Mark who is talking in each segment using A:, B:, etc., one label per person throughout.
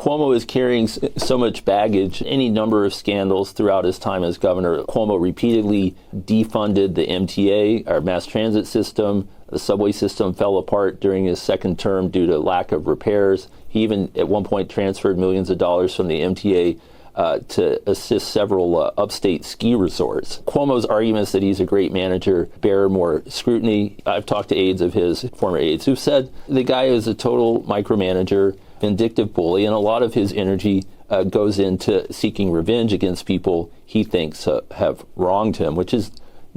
A: Cuomo is carrying so much baggage, any number of scandals throughout his time as governor. Cuomo repeatedly defunded the MTA, our mass transit system. The subway system fell apart during his second term due to lack of repairs. He even at one point transferred millions of dollars from the MTA to assist several upstate ski resorts. Cuomo's arguments that he's a great manager bear more scrutiny. I've talked to aides of his, former aides, who've said the guy is a total micromanager, vindictive bully, and a lot of his energy goes into seeking revenge against people he thinks have wronged him, which is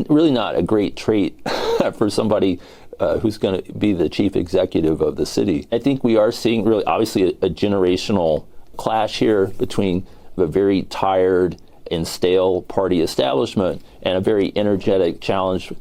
A: really not a great trait for somebody who's going to be the chief executive of the city. I think we are seeing really obviously a generational clash here between a very tired and stale party establishment and a very energetic challenge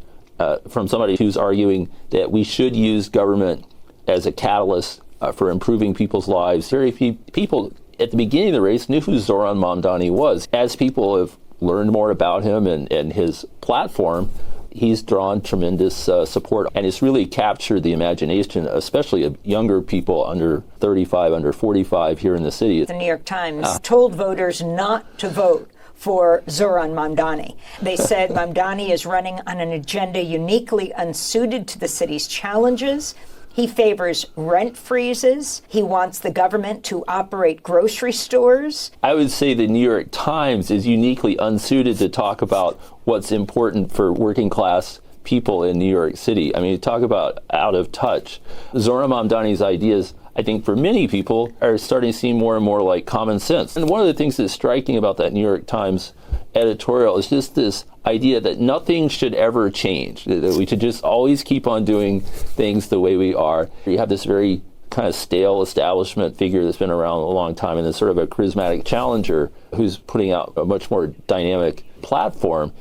A: from somebody who's arguing that we should use government as a catalyst for improving people's lives. Very few people at the beginning of the race knew who Zoran Mamdani was. As people have learned more about him and his platform, he's drawn tremendous support, and it's really captured the imagination, especially of younger people under 35, under 45 here in the city.
B: The New York Times told voters not to vote for Zoran Mamdani. They said Mamdani is running on an agenda uniquely unsuited to the city's challenges. He favors rent freezes. He wants the government to operate grocery stores.
A: I would say the New York Times is uniquely unsuited to talk about what's important for working class people in New York City. I mean, you talk about out of touch. Zoran Mamdani's ideas, I think for many people, are starting to seem more and more like common sense. And one of the things that's striking about that New York Times editorial is just this idea that nothing should ever change, that we should just always keep on doing things the way we are. You have this very kind of stale establishment figure that's been around a long time and is sort of a charismatic challenger who's putting out a much more dynamic platform.